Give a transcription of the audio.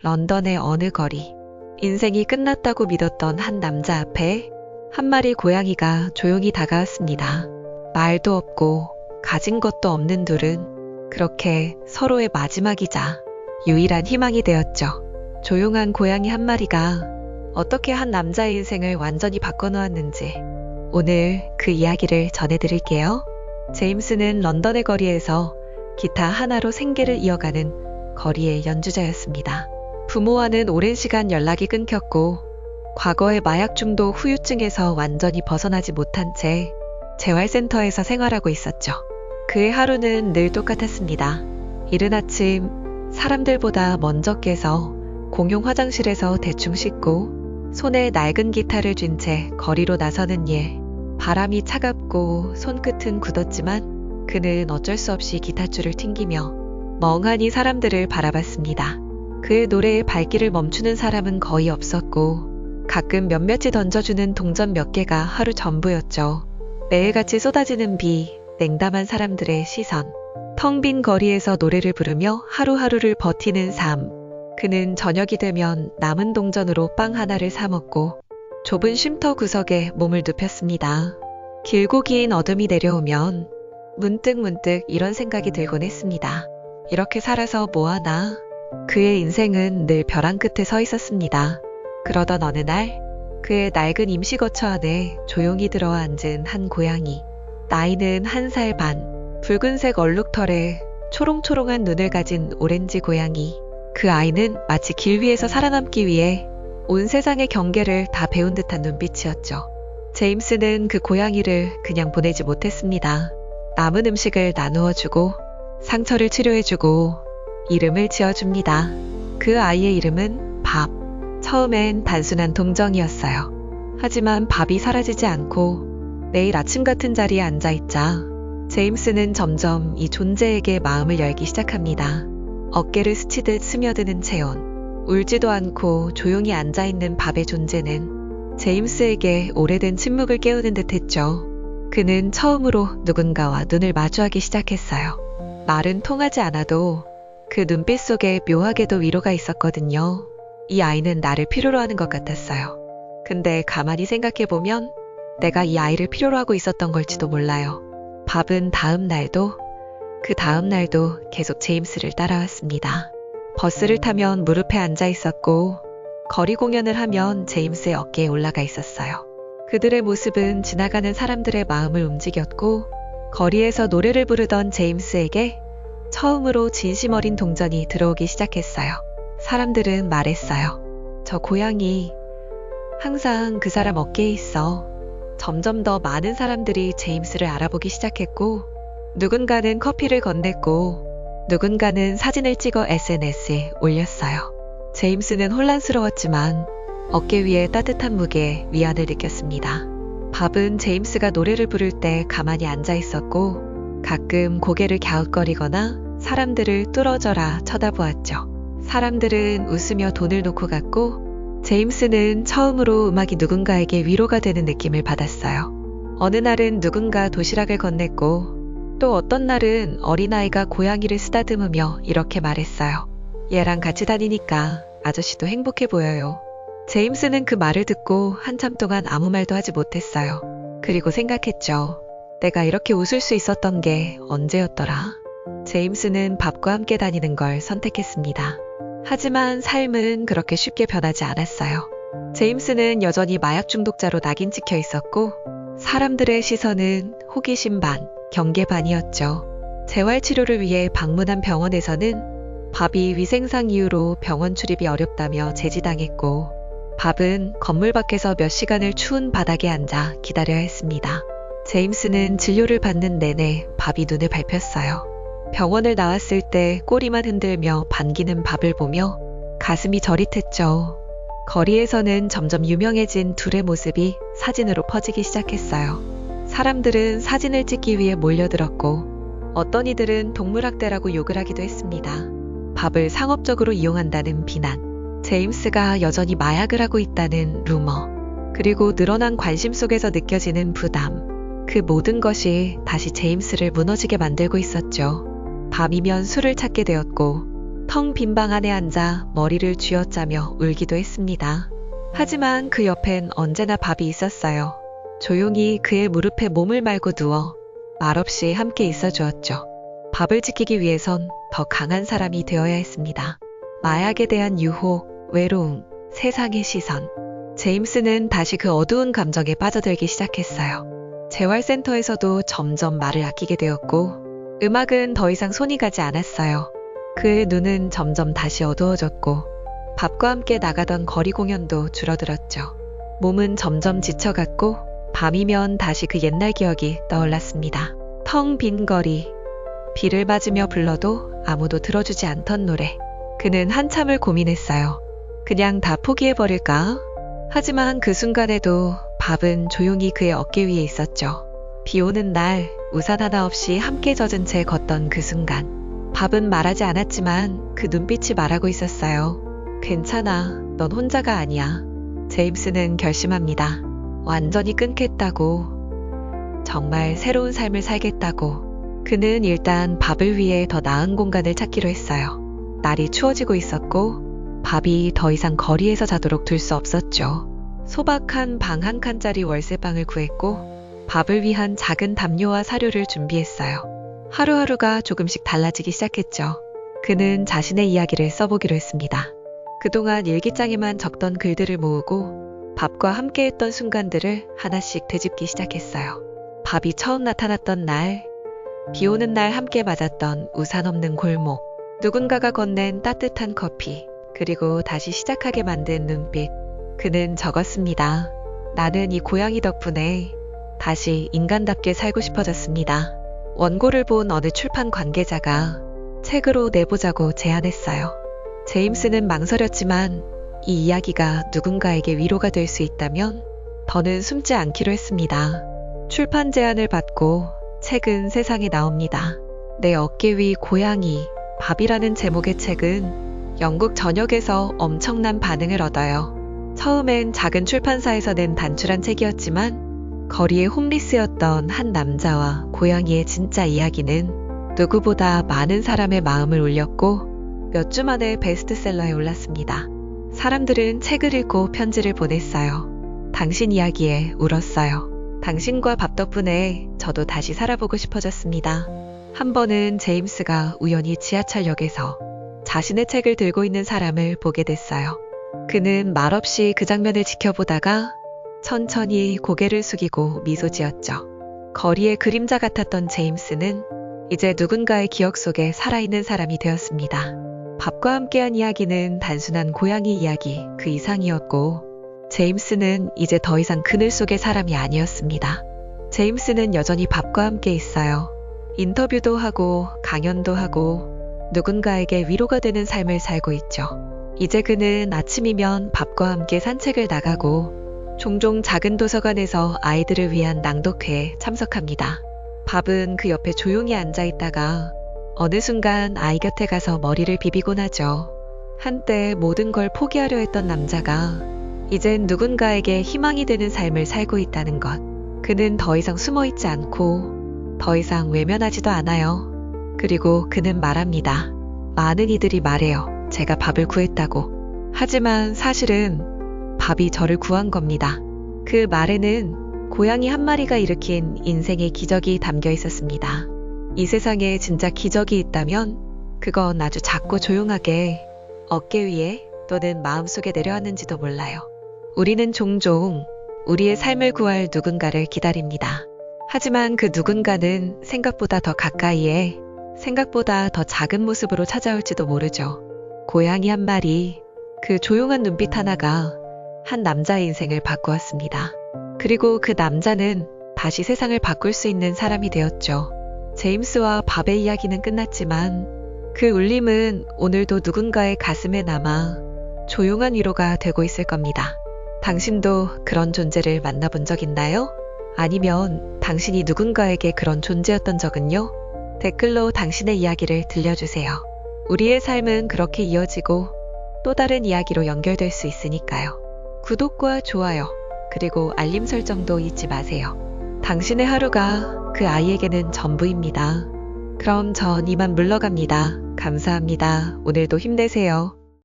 런던의 어느 거리. 인생이 끝났다고 믿었던 한 남자 앞에 한 마리 고양이가 조용히 다가왔습니다. 말도 없고 가진 것도 없는 둘은 그렇게 서로의 마지막이자 유일한 희망이 되었죠. 조용한 고양이 한 마리가 어떻게 한 남자의 인생을 완전히 바꿔놓았는지 오늘 그 이야기를 전해드릴게요. 제임스는 런던의 거리에서 기타 하나로 생계를 이어가는 거리의 연주자였습니다. 부모와는 오랜 시간 연락이 끊겼고 과거의 마약 중독 후유증에서 완전히 벗어나지 못한 채 재활센터에서 생활하고 있었죠. 그의 하루는 늘 똑같았습니다. 이른 아침 사람들보다 먼저 깨서 공용 화장실에서 대충 씻고 손에 낡은 기타를 쥔 채 거리로 나서는 일. 바람이 차갑고 손끝은 굳었지만 그는 어쩔 수 없이 기타줄을 튕기며 멍하니 사람들을 바라봤습니다. 그의 노래에 발길을 멈추는 사람은 거의 없었고 가끔 몇몇이 던져주는 동전 몇 개가 하루 전부였죠. 매일같이 쏟아지는 비, 냉담한 사람들의 시선, 텅 빈 거리에서 노래를 부르며 하루하루를 버티는 삶. 그는 저녁이 되면 남은 동전으로 빵 하나를 사 먹고 좁은 쉼터 구석에 몸을 눕혔습니다. 길고 긴 어둠이 내려오면 문득 이런 생각이 들곤 했습니다. 이렇게 살아서 뭐하나? 그의 인생은 늘 벼랑 끝에 서 있었습니다. 그러던 어느 날 그의 낡은 임시거처 안에 조용히 들어와 앉은 한 고양이. 나이는 1살 반, 붉은색 얼룩털에 초롱초롱한 눈을 가진 오렌지 고양이. 그 아이는 마치 길 위에서 살아남기 위해 온 세상의 경계를 다 배운 듯한 눈빛이었죠. 제임스는 그 고양이를 그냥 보내지 못했습니다. 남은 음식을 나누어주고 상처를 치료해주고 이름을 지어줍니다. 그 아이의 이름은 밥. 처음엔 단순한 동정이었어요. 하지만 밥이 사라지지 않고 매일 아침 같은 자리에 앉아있자 제임스는 점점 이 존재에게 마음을 열기 시작합니다. 어깨를 스치듯 스며드는 체온. 울지도 않고 조용히 앉아있는 밥의 존재는 제임스에게 오래된 침묵을 깨우는 듯 했죠. 그는 처음으로 누군가와 눈을 마주하기 시작했어요. 말은 통하지 않아도 그 눈빛 속에 묘하게도 위로가 있었거든요. 이 아이는 나를 필요로 하는 것 같았어요. 근데 가만히 생각해보면 내가 이 아이를 필요로 하고 있었던 걸지도 몰라요. 밥은 다음 날도 그 다음 날도 계속 제임스를 따라왔습니다. 버스를 타면 무릎에 앉아 있었고 거리 공연을 하면 제임스의 어깨에 올라가 있었어요. 그들의 모습은 지나가는 사람들의 마음을 움직였고 거리에서 노래를 부르던 제임스에게 처음으로 진심 어린 동전이 들어오기 시작했어요. 사람들은 말했어요. 저 고양이 항상 그 사람 어깨에 있어. 점점 더 많은 사람들이 제임스를 알아보기 시작했고 누군가는 커피를 건넸고 누군가는 사진을 찍어 SNS에 올렸어요. 제임스는 혼란스러웠지만 어깨 위에 따뜻한 무게에 위안을 느꼈습니다. 밥은 제임스가 노래를 부를 때 가만히 앉아 있었고 가끔 고개를 갸웃거리거나 사람들을 뚫어져라 쳐다보았죠. 사람들은 웃으며 돈을 놓고 갔고 제임스는 처음으로 음악이 누군가에게 위로가 되는 느낌을 받았어요. 어느 날은 누군가 도시락을 건넸고 또 어떤 날은 어린아이가 고양이를 쓰다듬으며 이렇게 말했어요. 얘랑 같이 다니니까 아저씨도 행복해 보여요. 제임스는 그 말을 듣고 한참 동안 아무 말도 하지 못했어요. 그리고 생각했죠. 내가 이렇게 웃을 수 있었던 게 언제였더라? 제임스는 밥과 함께 다니는 걸 선택했습니다. 하지만 삶은 그렇게 쉽게 변하지 않았어요. 제임스는 여전히 마약 중독자로 낙인 찍혀 있었고 사람들의 시선은 호기심 반, 경계 반이었죠. 재활치료를 위해 방문한 병원에서는 밥이 위생상 이유로 병원 출입이 어렵다며 제지당했고 밥은 건물 밖에서 몇 시간을 추운 바닥에 앉아 기다려야 했습니다. 제임스는 진료를 받는 내내 밥이 눈을 밟혔어요. 병원을 나왔을 때 꼬리만 흔들며 반기는 밥을 보며 가슴이 저릿했죠. 거리에서는 점점 유명해진 둘의 모습이 사진으로 퍼지기 시작했어요. 사람들은 사진을 찍기 위해 몰려들었고 어떤 이들은 동물학대라고 욕을 하기도 했습니다. 밥을 상업적으로 이용한다는 비난, 제임스가 여전히 마약을 하고 있다는 루머, 그리고 늘어난 관심 속에서 느껴지는 부담, 그 모든 것이 다시 제임스를 무너지게 만들고 있었죠. 밤이면 술을 찾게 되었고 텅 빈 방 안에 앉아 머리를 쥐어짜며 울기도 했습니다. 하지만 그 옆엔 언제나 밥이 있었어요. 조용히 그의 무릎에 몸을 말고 누워 말없이 함께 있어 주었죠. 밥을 지키기 위해선 더 강한 사람이 되어야 했습니다. 마약에 대한 유혹, 외로움, 세상의 시선. 제임스는 다시 그 어두운 감정에 빠져들기 시작했어요. 재활센터에서도 점점 말을 아끼게 되었고, 음악은 더 이상 손이 가지 않았어요. 그의 눈은 점점 다시 어두워졌고, 밥과 함께 나가던 거리 공연도 줄어들었죠. 몸은 점점 지쳐갔고, 밤이면 다시 그 옛날 기억이 떠올랐습니다. 텅 빈 거리, 비를 맞으며 불러도 아무도 들어주지 않던 노래. 그는 한참을 고민했어요. 그냥 다 포기해버릴까? 하지만 그 순간에도 밥은 조용히 그의 어깨 위에 있었죠. 비 오는 날 우산 하나 없이 함께 젖은 채 걷던 그 순간. 밥은 말하지 않았지만 그 눈빛이 말하고 있었어요. 괜찮아, 넌 혼자가 아니야. 제임스는 결심합니다. 완전히 끊겠다고. 정말 새로운 삶을 살겠다고. 그는 일단 밥을 위해 더 나은 공간을 찾기로 했어요. 날이 추워지고 있었고 밥이 더 이상 거리에서 자도록 둘 수 없었죠. 소박한 방 한 칸짜리 월세방을 구했고 밥을 위한 작은 담요와 사료를 준비했어요. 하루하루가 조금씩 달라지기 시작했죠. 그는 자신의 이야기를 써보기로 했습니다. 그동안 일기장에만 적던 글들을 모으고 밥과 함께했던 순간들을 하나씩 되짚기 시작했어요. 밥이 처음 나타났던 날, 비 오는 날 함께 맞았던 우산 없는 골목, 누군가가 건넨 따뜻한 커피, 그리고 다시 시작하게 만든 눈빛. 그는 적었습니다. 나는 이 고양이 덕분에 다시 인간답게 살고 싶어졌습니다. 원고를 본 어느 출판 관계자가 책으로 내보자고 제안했어요. 제임스는 망설였지만 이 이야기가 누군가에게 위로가 될 수 있다면 더는 숨지 않기로 했습니다. 출판 제안을 받고 책은 세상에 나옵니다. 내 어깨 위 고양이, 밥이라는 제목의 책은 영국 전역에서 엄청난 반응을 얻어요. 처음엔 작은 출판사에서 낸 단출한 책이었지만 거리의 홈리스였던 한 남자와 고양이의 진짜 이야기는 누구보다 많은 사람의 마음을 울렸고 몇 주 만에 베스트셀러에 올랐습니다. 사람들은 책을 읽고 편지를 보냈어요. 당신 이야기에 울었어요. 당신과 밥 덕분에 저도 다시 살아보고 싶어졌습니다. 한 번은 제임스가 우연히 지하철역에서 자신의 책을 들고 있는 사람을 보게 됐어요. 그는 말없이 그 장면을 지켜보다가 천천히 고개를 숙이고 미소 지었죠. 거리의 그림자 같았던 제임스는 이제 누군가의 기억 속에 살아있는 사람이 되었습니다. 밥과 함께한 이야기는 단순한 고양이 이야기 그 이상이었고 제임스는 이제 더 이상 그늘 속의 사람이 아니었습니다. 제임스는 여전히 밥과 함께 있어요. 인터뷰도 하고 강연도 하고 누군가에게 위로가 되는 삶을 살고 있죠. 이제 그는 아침이면 밥과 함께 산책을 나가고 종종 작은 도서관에서 아이들을 위한 낭독회에 참석합니다. 밥은 그 옆에 조용히 앉아 있다가 어느 순간 아이 곁에 가서 머리를 비비곤 하죠. 한때 모든 걸 포기하려 했던 남자가 이젠 누군가에게 희망이 되는 삶을 살고 있다는 것. 그는 더 이상 숨어 있지 않고 더 이상 외면하지도 않아요. 그리고 그는 말합니다. 많은 이들이 말해요. 제가 밥을 구했다고. 하지만 사실은 밥이 저를 구한 겁니다. 그 말에는 고양이 한 마리가 일으킨 인생의 기적이 담겨 있었습니다. 이 세상에 진짜 기적이 있다면 그건 아주 작고 조용하게 어깨 위에 또는 마음속에 내려왔는지도 몰라요. 우리는 종종 우리의 삶을 구할 누군가를 기다립니다. 하지만 그 누군가는 생각보다 더 가까이에 생각보다 더 작은 모습으로 찾아올지도 모르죠. 고양이 한 마리, 그 조용한 눈빛 하나가 한 남자의 인생을 바꾸었습니다. 그리고 그 남자는 다시 세상을 바꿀 수 있는 사람이 되었죠. 제임스와 밥의 이야기는 끝났지만 그 울림은 오늘도 누군가의 가슴에 남아 조용한 위로가 되고 있을 겁니다. 당신도 그런 존재를 만나본 적 있나요? 아니면 당신이 누군가에게 그런 존재였던 적은요? 댓글로 당신의 이야기를 들려주세요. 우리의 삶은 그렇게 이어지고 또 다른 이야기로 연결될 수 있으니까요. 구독과 좋아요, 그리고 알림 설정도 잊지 마세요. 당신의 하루가 그 아이에게는 전부입니다. 그럼 전 이만 물러갑니다. 감사합니다. 오늘도 힘내세요.